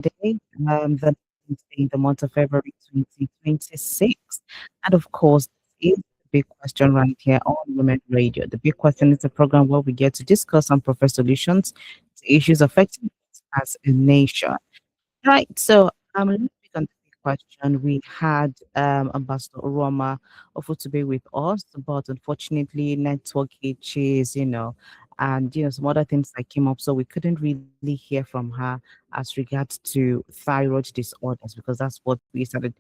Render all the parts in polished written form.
Day, the 19th day in the month of February 2026. And of course, this is the big question right here on Women Radio. The big question is a program where we get to discuss and provide solutions to issues affecting us as a nation. Right. So, let's pick on the big question. We had Ambassador Roma offer to be with us, but unfortunately, network glitches, and some other things that came up, so we couldn't really hear from her as regards to thyroid disorders because that's what we started,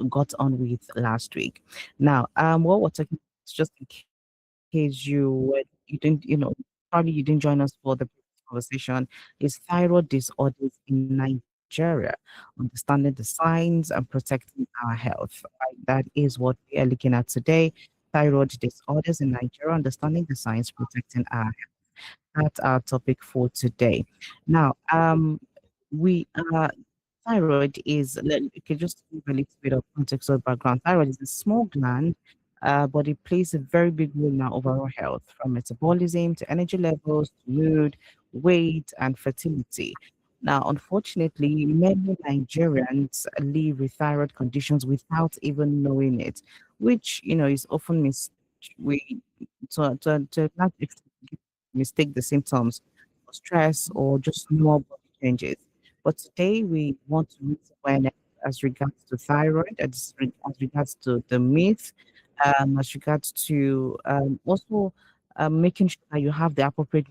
got on with last week. Now, what we're talking about, is just in case probably you didn't join us for the previous conversation, is thyroid disorders in Nigeria, understanding the signs and protecting our health. Right? That is what we are looking at today. Thyroid disorders in Nigeria, understanding the signs, protecting our health. That's our topic for today. Now, we thyroid is, okay, just to give a little bit of context or background. Thyroid is a small gland, but it plays a very big role in our overall health, from metabolism to energy levels to mood, weight, and fertility. Now, unfortunately, many Nigerians live with thyroid conditions without even knowing it, which is often we to a large extent mistake the symptoms for stress or just normal body changes. But today we want to raise awareness as regards to thyroid, as regards to the myth, as regards to also making sure that you have the appropriate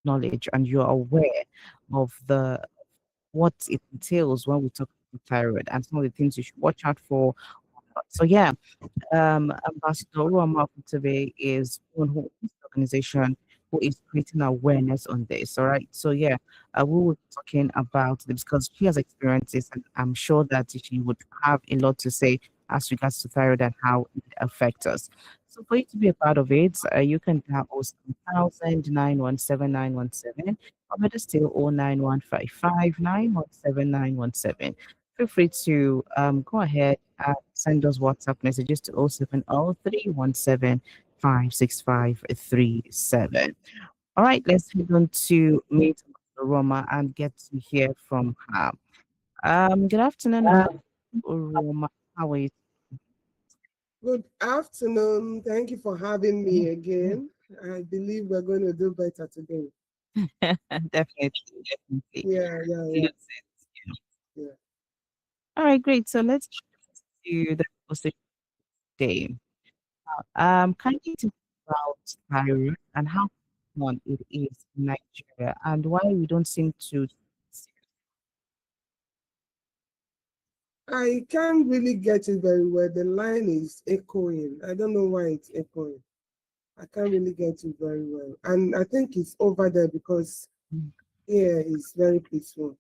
knowledge and you're aware of what it entails when we talk about thyroid and some of the things you should watch out for. So yeah, Ambassador Roma today is one who is the organization who is creating awareness on this. All right. So yeah, we will be talking about this because she has experiences, and I'm sure that she would have a lot to say as regards to thyroid and how it affects us. So for you to be a part of it, you can dial 07091179117, or better still 09155917917. Feel free to go ahead and send us WhatsApp messages to 07031756537. All right, let's head on to meet Roma and get to hear from her. Good afternoon, Roma. How are you? Good afternoon. Thank you for having me again. I believe we're going to do better today. Definitely, definitely. Yeah, yeah, yeah, Salute it. yeah. All right, great. So let's get to the conversation today. Can you talk about thyroid and how common it is in Nigeria and why we don't seem to? I can't really get it very well. The line is echoing. I don't know why it's echoing. I can't really get it very well. And I think it's over there because here is very peaceful.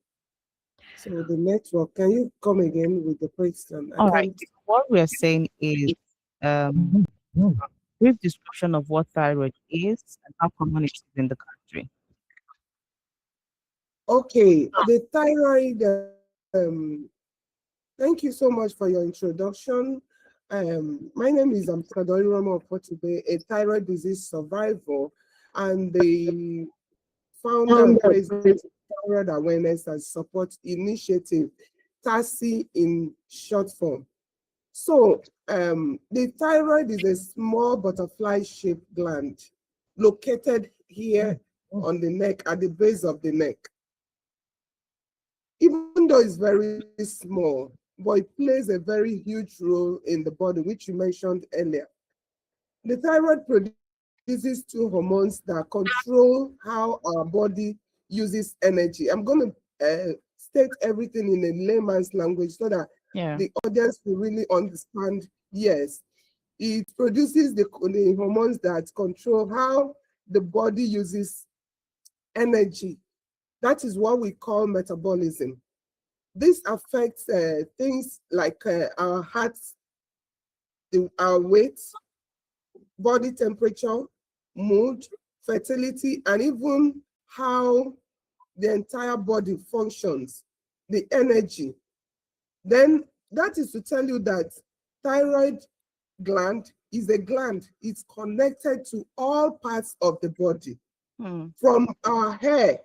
So the network, can you come again with the question? I All right. can't. What we are saying is brief description of what thyroid is and how common it is in the country. Okay, the thyroid. Thank you so much for your introduction. My name is Amsadori Rama Opotibe, a thyroid disease survivor and the founder and president of Thyroid Awareness and Support Initiative, TASI in short form. So, the thyroid is a small butterfly-shaped gland located here on the neck, at the base of the neck. Even though it's very small, but it plays a very huge role in the body, which you mentioned earlier. The thyroid produces two hormones that control how our body uses energy. I'm going to state everything in a layman's language so that Yeah. the audience will really understand. Yes, it produces the hormones that control how the body uses energy. That is what we call metabolism. This affects things like our heart, our weight, body temperature, mood, fertility, and even how the entire body functions, the energy. Then that is to tell you that thyroid gland is a gland. It's connected to all parts of the body, Hmm. from our hair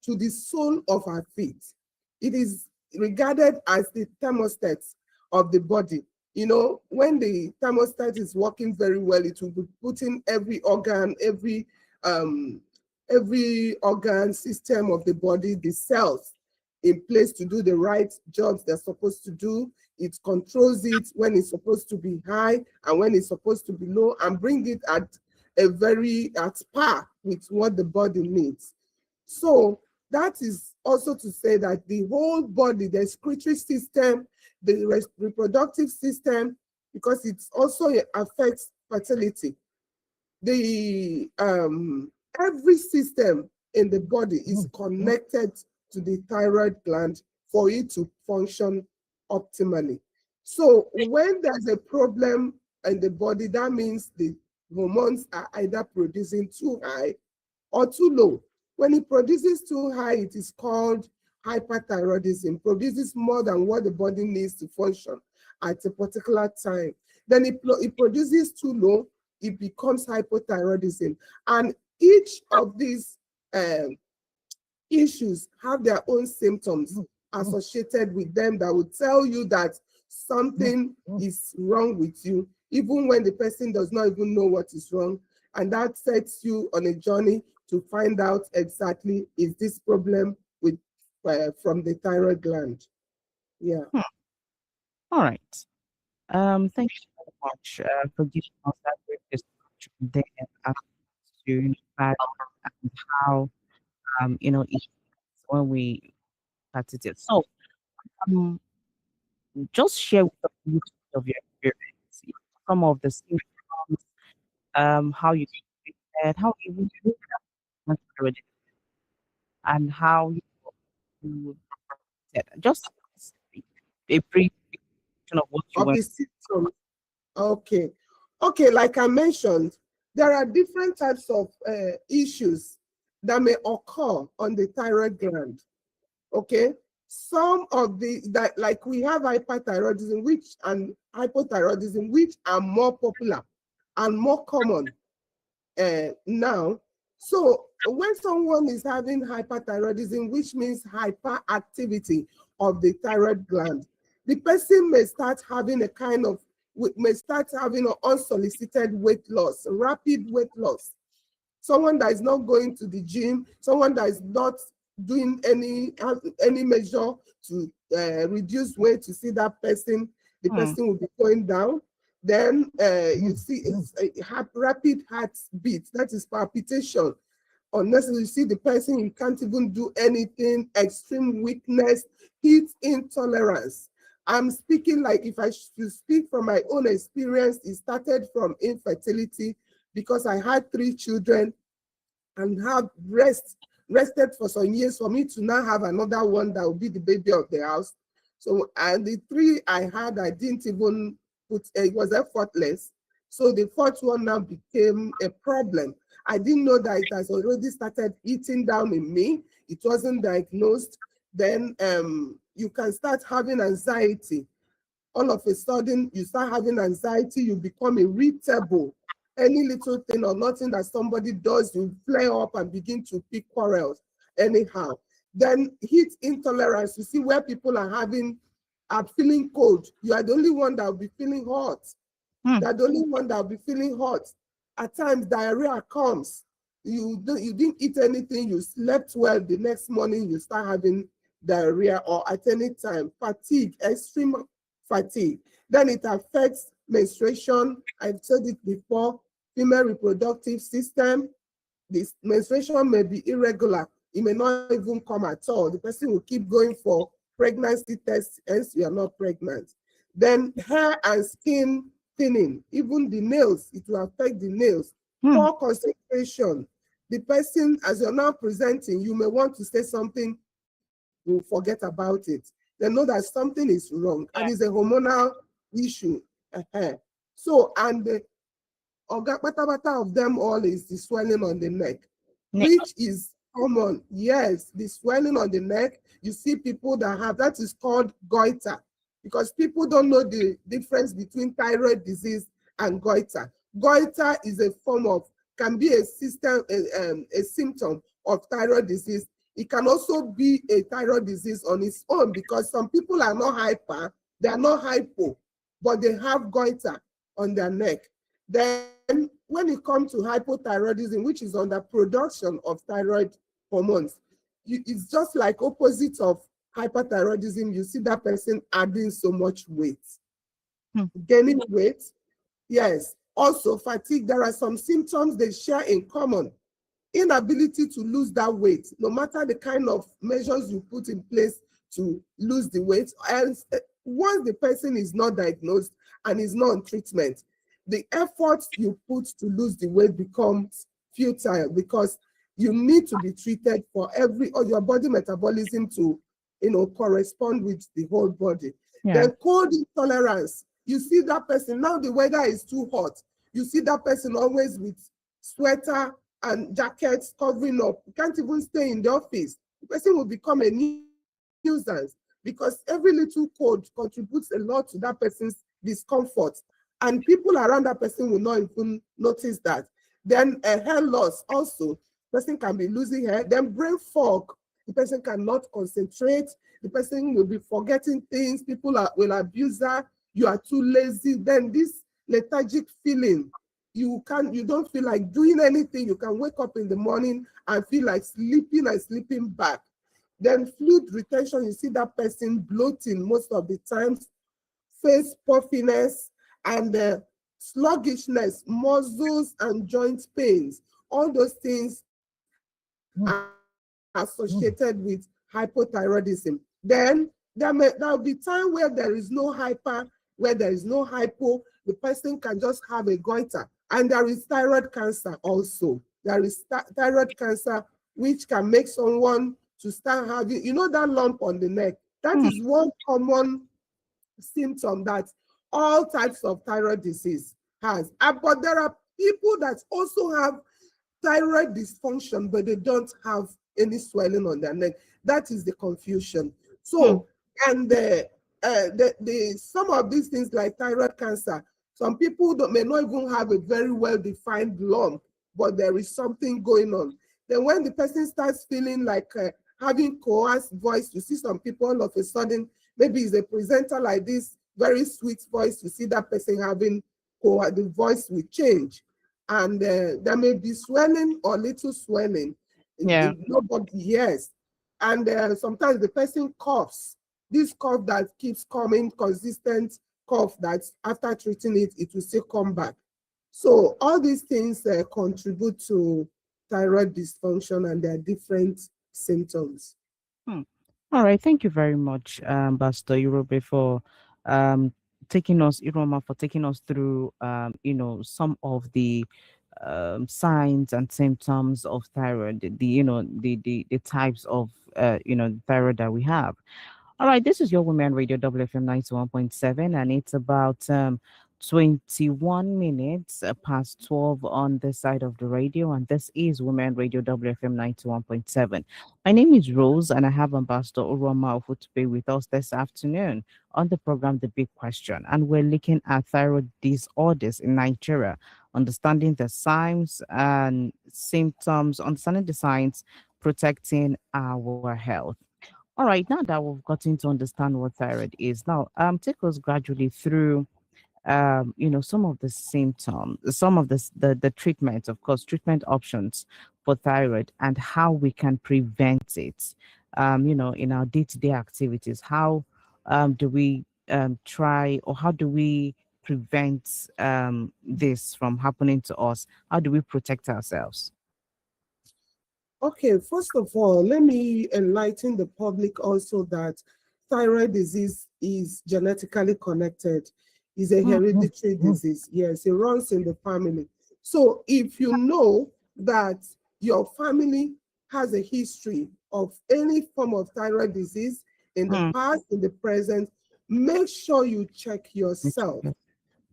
to the sole of our feet. It is regarded as the thermostat of the body. You know, when the thermostat is working very well, it will be putting um, every organ system of the body, the cells, in place to do the right jobs they're supposed to do. It controls it when it's supposed to be high and when it's supposed to be low, and bring it at par with what the body needs. So that is also to say that the whole body, the excretory system, the reproductive system, because it also affects fertility. The every system in the body is connected to the thyroid gland for it to function optimally. So when there's a problem in the body, that means the hormones are either producing too high or too low. When it produces too high, it is called hyperthyroidism, produces more than what the body needs to function at a particular time. Then it produces too low, it becomes hypothyroidism. And each of these um, issues have their own symptoms associated with them that will tell you that something is wrong with you, even when the person does not even know what is wrong. And that sets you on a journey to find out exactly is this problem with from the thyroid gland. Yeah. Hmm. All right. Thank you so much for giving us that brief description there as to that and how it is when we practice it. So um just share with us a little bit of your experience, some of the symptoms, how you treat it, how you even look at it, and how you did it. Just a brief description of what you Of went. the symptoms. Okay. Okay, like I mentioned, there are different types of issues that may occur on the thyroid gland. Okay. Some of the that like we have hyperthyroidism, which and hypothyroidism, which are more popular and more common now. So when someone is having hyperthyroidism, which means hyperactivity of the thyroid gland, the person may start having an unsolicited weight loss, rapid weight loss. Someone that is not going to the gym, someone that is not doing any measure to reduce weight, to see that person, the Hmm. person will be going down. Then you see it's a rapid heartbeat, that is palpitation. Unless you see the person, you can't even do anything, extreme weakness, heat intolerance. I'm speaking like if I should speak from my own experience, it started from infertility because I had 3 children and have rested for some years for me to now have another one that will be the baby of the house. So, and the 3 I had, I didn't even it was effortless. So the fourth one now became a problem. I didn't know that it has already started eating down in me. It wasn't diagnosed. Then you can start having anxiety. All of a sudden you start having anxiety, you become irritable. Any little thing or nothing that somebody does, you flare up and begin to pick quarrels anyhow. Then heat intolerance, you see where people are feeling cold. You are the only one that will be feeling hot. Hmm. You're the only one that will be feeling hot. At times, diarrhea comes. You didn't eat anything, you slept well, the next morning you start having diarrhea, or at any time, fatigue, extreme fatigue. Then it affects menstruation. I've said it before, female reproductive system. This menstruation may be irregular. It may not even come at all. The person will keep going for pregnancy tests, hence you are not pregnant. Then hair and skin thinning, even the nails, it will affect the nails. Hmm. Poor concentration. The person, as you're now presenting, you may want to say something, you forget about it. They know that something is wrong and it's a hormonal issue. So, and the Oga of them all is the swelling on the neck, Ne- which is common. Yes, the swelling on the neck. You see people that have that is called goiter, because people don't know the difference between thyroid disease and goiter. Goiter is a form of, can be a symptom of thyroid disease. It can also be a thyroid disease on its own, because some people are not hyper, they are not hypo, but they have goiter on their neck. Then when it comes to hypothyroidism, which is under production of thyroid hormones, it's just like opposite of hyperthyroidism. You see that person adding so much weight, Hmm. gaining weight. Yes. Also, fatigue. There are some symptoms they share in common. Inability to lose that weight, no matter the kind of measures you put in place to lose the weight. And once the person is not diagnosed and is not on treatment, the efforts you put to lose the weight becomes futile, because you need to be treated for every, or your body metabolism to, correspond with the whole body. Yeah. Then cold intolerance. You see that person, now the weather is too hot. You see that person always with sweater and jackets covering up. You can't even stay in the office. The person will become a nuisance, because every little cold contributes a lot to that person's discomfort. And people around that person will not even notice that. Then hair loss also. Person can be losing hair. Then brain fog. The person cannot concentrate. The person will be forgetting things. Will abuse her. You are too lazy. Then this lethargic feeling, you don't feel like doing anything. You can wake up in the morning and feel like sleeping and sleeping back. Then fluid retention, you see that person bloating most of the times, face puffiness, and sluggishness, muscles and joint pains. All those things are associated with hypothyroidism. Then there will be time where there is no hyper, where there is no hypo. The person can just have a goiter. And there is thyroid cancer also. There is thyroid cancer, which can make someone to start having, that lump on the neck. That Hmm. is one common symptom that all types of thyroid disease has. But there are people that also have thyroid dysfunction, but they don't have any swelling on their neck. That is the confusion. Hmm. So, and some of these things like thyroid cancer, some people may not even have a very well-defined lump, but there is something going on. Then when the person starts feeling like having coarse voice, you see some people all of a sudden, maybe it's a presenter like this, very sweet voice, you see that person having the voice will change. And there may be swelling or little swelling. Yeah. Nobody hears. And sometimes the person coughs. This cough that keeps coming, consistent cough that after treating it, it will still come back. So all these things contribute to thyroid dysfunction, and there are different symptoms. Hmm. All right. Thank you very much, Pastor Europe, for um, Iroma, for taking us through, some of the signs and symptoms of thyroid, the types of, thyroid that we have. All right, this is your Women Radio WFM 91.7, and it's about 21 minutes past 12 on this side of the radio, and this is Women Radio WFM 91.7. My name is Rose, and I have Ambassador Uroma Ofutube with us this afternoon on the program The Big Question, and we're looking at thyroid disorders in Nigeria, understanding the signs and symptoms, understanding the signs, protecting our health. All right, now that we've gotten to understand what thyroid is, now take us gradually through some of the symptoms, some of the treatments, of course, treatment options for thyroid and how we can prevent it. In our day-to-day activities, how do we try, or how do we prevent this from happening to us? How do we protect ourselves? Okay, first of all, let me enlighten the public also that thyroid disease is genetically connected. It's a hereditary disease. Yes, it runs in the family. So if you know that your family has a history of any form of thyroid disease in the Hmm. past, in the present, make sure you check yourself.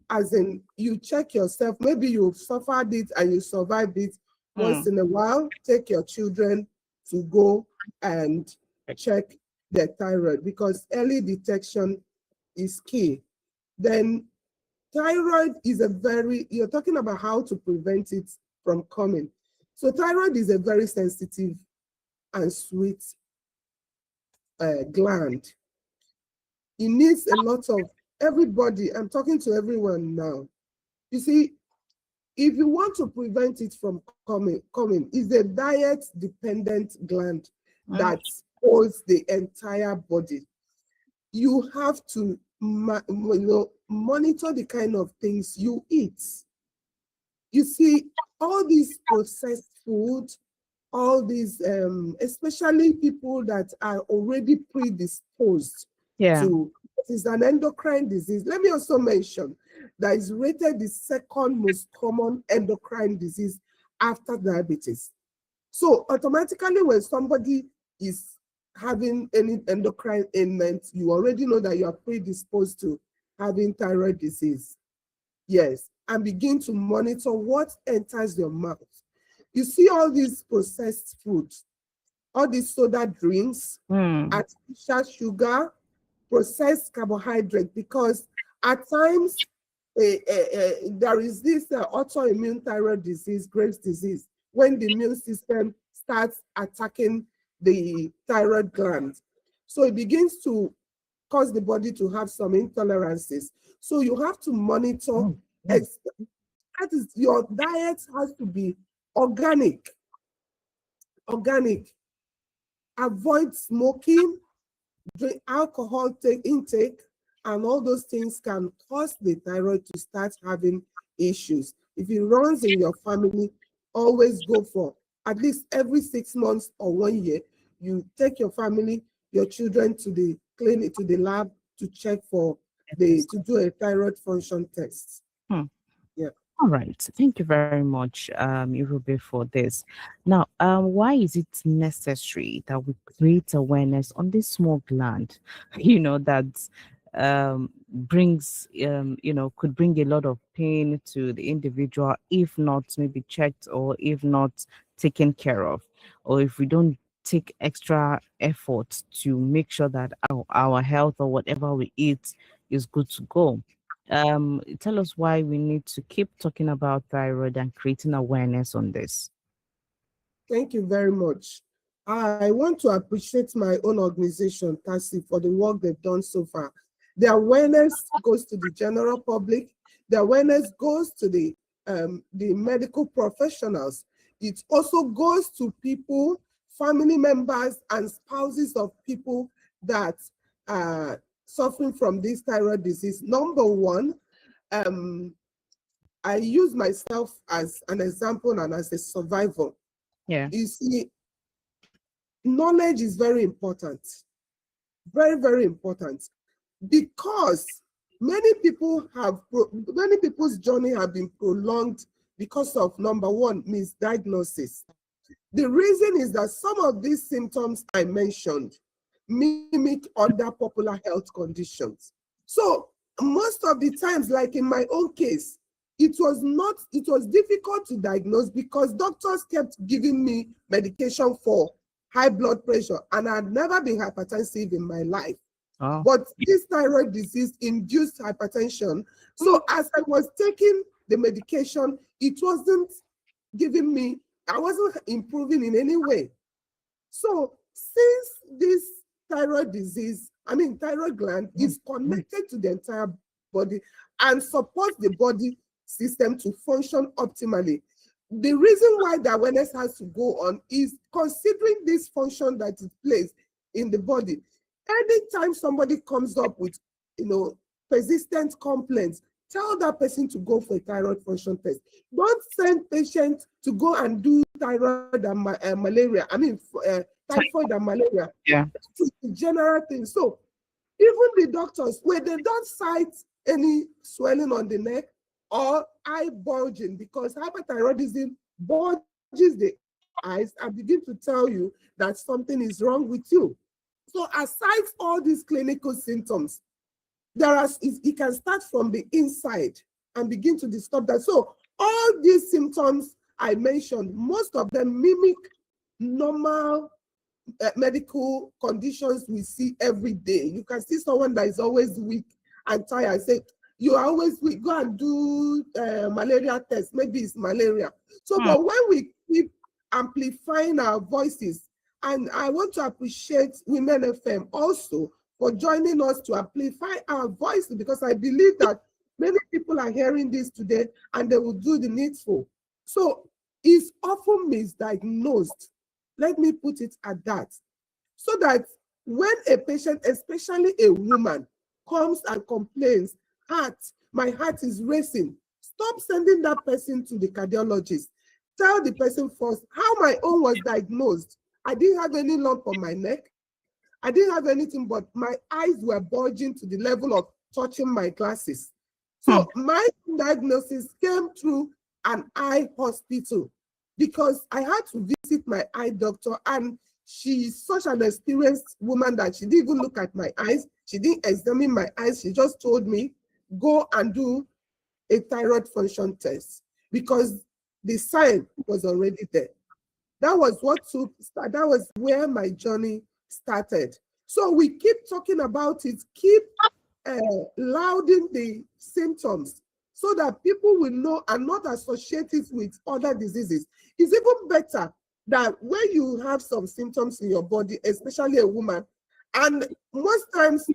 As in, you check yourself. Maybe you've suffered it and you survived it. Hmm. Once in a while, take your children to go and check their thyroid, because early detection is key. Then thyroid is you're talking about how to prevent it from coming. So thyroid is a very sensitive and sweet gland. It needs a lot of everybody. I'm talking to everyone now. You see, if you want to prevent it from coming, is a diet dependent gland Mm. that holds the entire body. You have to monitor the kind of things you eat. You see, all these processed food, all these, especially people that are already predisposed Yeah. to, it is an endocrine disease. Let me also mention that is rated the second most common endocrine disease after diabetes. So automatically when somebody is having any endocrine ailment, you already know that you are predisposed to having thyroid disease. Yes, and begin to monitor what enters your mouth. You see all these processed foods, all these soda drinks, Mm. artificial sugar, processed carbohydrate, because at times there is this autoimmune thyroid disease, Graves' disease, when the immune system starts attacking the thyroid gland. So it begins to cause the body to have some intolerances. So you have to monitor. Mm. Mm. That is, your diet has to be organic. Organic. Avoid smoking, drink alcohol intake, and all those things can cause the thyroid to start having issues. If it runs in your family, always go for at least every 6 months or 1 year, you take your family, your children to the clinic, to the lab to check for Yes. to do a thyroid function test. Hmm. Yeah. All right. Thank you very much, Irube, for this. Now, why is it necessary that we create awareness on this small gland, that brings, could bring a lot of pain to the individual if not maybe checked or if not taken care of, or if we don't take extra effort to make sure that our health or whatever we eat is good to go. Tell us why we need to keep talking about thyroid and creating awareness on this. Thank you very much. I want to appreciate my own organization, TASI, for the work they've done so far. The awareness goes to the general public. The awareness goes to the medical professionals. It also goes to people, family members, and spouses of people that are suffering from this thyroid disease. Number one, um, I use myself as an example and as a survivor. Yeah. You see, knowledge is very important, very, very important, because many people's journey have been prolonged because of, number one, misdiagnosis. The reason is that some of these symptoms I mentioned mimic other popular health conditions. So most of the times, like in my own case, it was difficult to diagnose because doctors kept giving me medication for high blood pressure, and I had never been hypertensive in my life. Oh. But this thyroid disease induced hypertension. So as I was taking the medication, it wasn't giving me, I wasn't improving in any way. So since this thyroid gland Mm. is connected to the entire body and supports the body system to function optimally. The reason why the awareness has to go on is considering this function that it plays in the body. Anytime somebody comes up with, persistent complaints, tell that person to go for a thyroid function test. Don't send patients to go and do thyroid and malaria. Typhoid and malaria. Yeah. That is the general thing. So even the doctors, when they don't cite any swelling on the neck or eye bulging, because hyperthyroidism bulges the eyes and begin to tell you that something is wrong with you. So aside all these clinical symptoms, it can start from the inside and begin to disturb that. So all these symptoms I mentioned, most of them mimic normal medical conditions we see every day. You can see someone that is always weak and tired. Say, you are always weak, go and do malaria test. Maybe it's malaria. So, Hmm. but when we keep amplifying our voices And I want to appreciate Women FM also for joining us to amplify our voice, because I believe that many people are hearing this today and they will do the needful. So it's often misdiagnosed. Let me put it at that. So that when a patient, especially a woman, comes and complains, heart, my heart is racing, stop sending that person to the cardiologist. Tell the person first how my own was diagnosed. I didn't have any lump on my neck. I didn't have anything, but my eyes were bulging to the level of touching my glasses. Hmm. So my diagnosis came through an eye hospital, because I had to visit my eye doctor, and she's such an experienced woman that she didn't even look at my eyes. She didn't examine my eyes. She just told me, go and do a thyroid function test, because the sign was already there. That was that was where my journey started. So we keep talking about it, keep louding the symptoms so that people will know and not associate it with other diseases. It's even better that when you have some symptoms in your body, especially a woman, and most times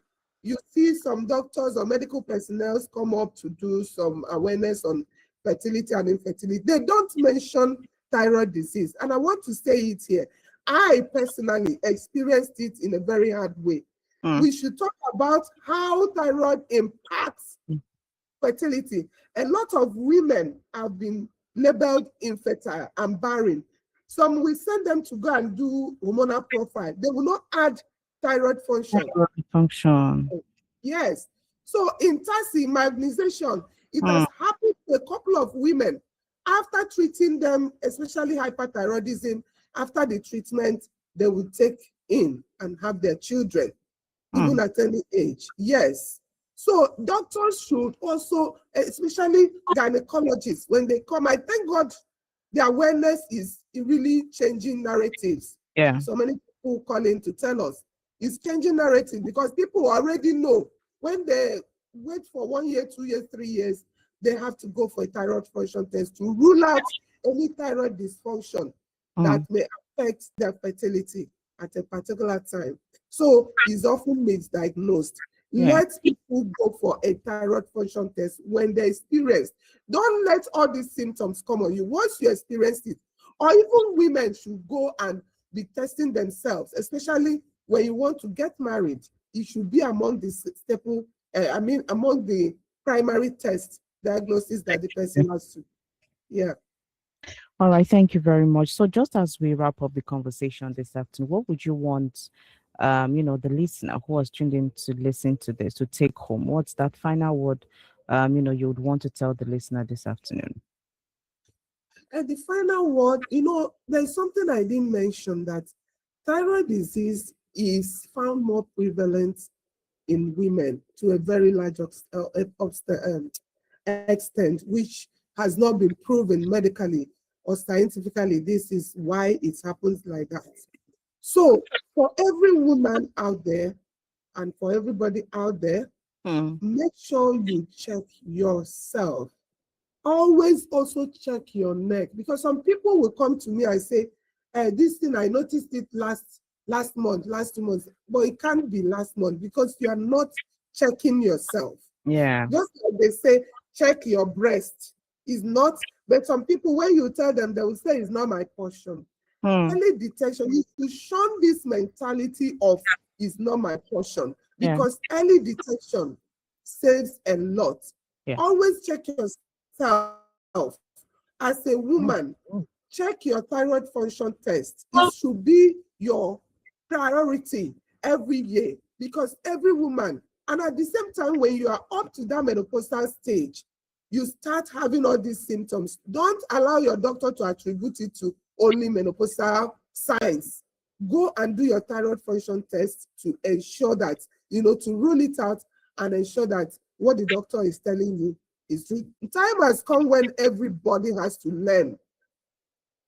you see some doctors or medical personnel come up to do some awareness on fertility and infertility. They don't mention thyroid disease. And I want to say it here. I personally experienced it in a very hard way. Hmm. We should talk about how thyroid impacts fertility. A lot of women have been labeled infertile and barren. Some will send them to go and do hormonal profile. They will not add thyroid function. Thyroid function. Yes. So in TASI, my organization, it Hmm. has happened to a couple of women after treating them, especially hyperthyroidism. After the treatment, they will take in and have their children, even Hmm. at any age. Yes. So doctors should also, especially gynecologists, when they come, I thank God the awareness is really changing narratives. Yeah. So many people call in to tell us it's changing narrative, because people already know when they wait for 1 year, 2 years, 3 years, they have to go for a thyroid function test to rule out any thyroid dysfunction Hmm. that may affect their fertility at a particular time. So it's often misdiagnosed. Yeah. Let people go for a thyroid function test when they're experienced. Don't let all these symptoms come on you. Once you experience it, or even women should go and be testing themselves, especially when you want to get married. It should be among the staple, among the primary test diagnosis that the person has to. Yeah. All right, thank you very much. So just as we wrap up the conversation this afternoon, what would you want the listener who has tuned in to listen to this to take home? What's that final word you would want to tell the listener this afternoon? And the final word, there's something I didn't mention, that thyroid disease is found more prevalent in women to a very large extent, which has not been proven medically or scientifically. This is why it happens like that. So, for every woman out there and for everybody out there, Hmm. make sure you check yourself. Always also check your neck, because some people will come to me and say, this thing, I noticed it last month, last 2 months, but it can't be last month because you are not checking yourself. Yeah. Just like they say, check your breast. Is not, but some people, when you tell them, they will say it's not my portion. Hmm. Early detection, you should shun this mentality of it's not my portion, Yeah. because early detection saves a lot. Yeah. Always check yourself. As a woman, Hmm. check your thyroid function test. It should be your priority every year, because every woman, and at the same time, when you are up to that menopausal stage, you start having all these symptoms. Don't allow your doctor to attribute it to only menopausal signs. Go and do your thyroid function test to ensure that, to rule it out and ensure that what the doctor is telling you is true. Time has come when everybody has to learn.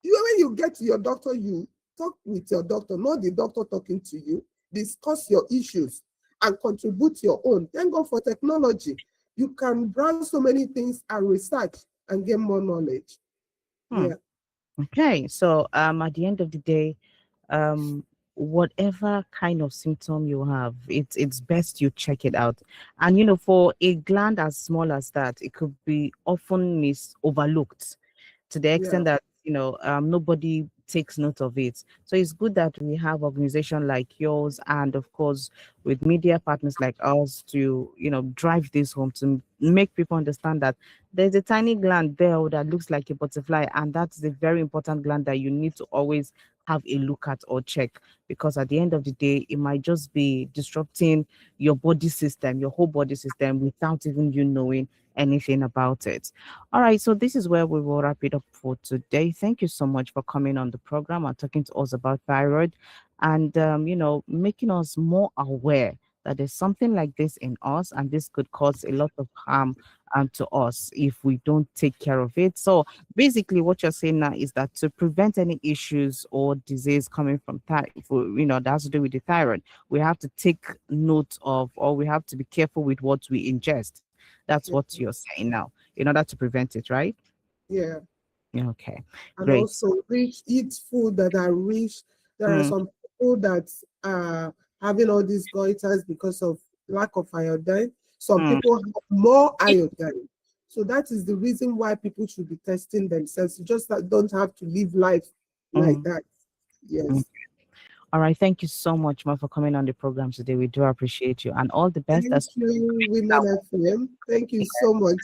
When you get to your doctor, you talk with your doctor, not the doctor talking to you. Discuss your issues and contribute your own. Thank God for technology. You can browse so many things and research and get more knowledge. Hmm. Yeah. Okay. So at the end of the day, um whatever kind of symptom you have, it's best you check it out. And for a gland as small as that, it could be often overlooked to the Yeah, extent that nobody takes note of it. So it's good that we have organization like yours, and of course with media partners like us to drive this home, to make people understand that there's a tiny gland there that looks like a butterfly, and that's a very important gland that you need to always have a look at or check, because at the end of the day it might just be disrupting your body system, your whole body system, without even you knowing anything about it. All right, so this is where we will wrap it up for today. Thank you so much for coming on the program and talking to us about thyroid, and making us more aware that there's something like this in us, and this could cause a lot of harm to us if we don't take care of it. So basically, what you're saying now is that to prevent any issues or disease coming from that has to do with the thyroid, we have to take note of, or we have to be careful with what we ingest. That's yeah, what you're saying now, in order to prevent it, right? yeah. Yeah, okay, And great. also rich, eat food that are rich. There are Mm, some people that are having all these goiters because of lack of iodine. Some mm, people have more iodine. So that is the reason why people should be testing themselves. You just don't have to live life like mm, that. mm. Yes. All right, thank you so much, Ma, for coming on the program today. We do appreciate you, and all the best Thank as you, that Women one. FM. Thank you so much.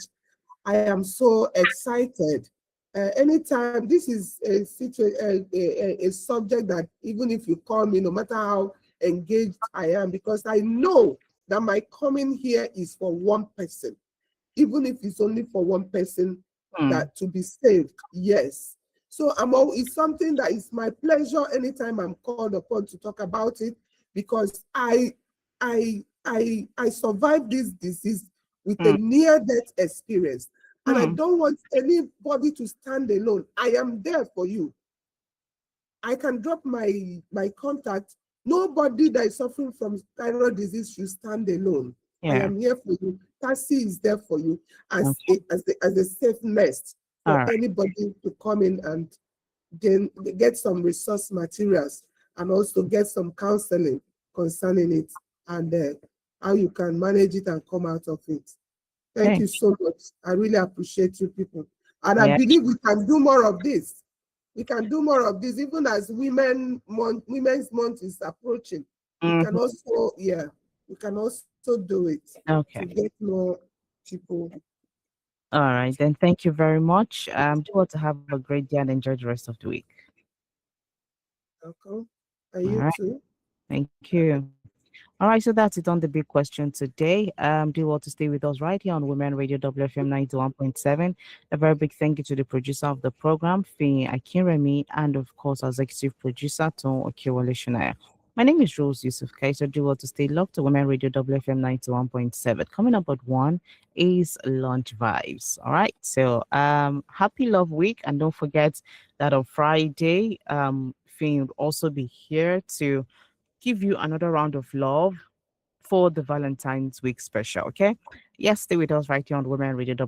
I am so excited. Anytime this is a subject that even if you call me, no matter how engaged I am, because I know that my coming here is for one person, even if it's only for one person Mm, that to be saved. Yes. So it's something that is my pleasure anytime I'm called upon to talk about it, because I survived this disease with a mm, near-death experience. And I mm. don't want anybody to stand alone. I am there for you. I can drop my contact. Nobody that is suffering from thyroid disease should stand alone. I Yeah. am here for you. Tassie is there for you as Okay. as a safe nest All for right. anybody to come in and then get some resource materials and also get some counseling concerning it, and how you can manage it and come out of it. Thank Okay. you so much. I really appreciate you people. And I Yeah. believe we can do more of this. We can do more of this, even as Women's Month is approaching. We can Mhm. also, yeah, we can also do it to Okay. get more people. All right. Then thank you very much. Do want to have a great day and enjoy the rest of the week. Welcome. And All you right. too. Thank Bye. you. All right, so that's it on the big question today. Do want to stay with us right here on Women Radio WFM 91.7. A very big thank you to the producer of the program, Fee Akinremi, and of course, our executive producer, Tom Okiwale. My name is Rose Yusuf Kai, so do want to stay locked to Women Radio WFM 91.7. Coming up at 1 is Lunch Vibes. All right, so happy Love Week, and don't forget that on Friday, Fee will also be here to give you another round of love for the Valentine's Week special. Okay. Yes, stay with us right here on Women Radio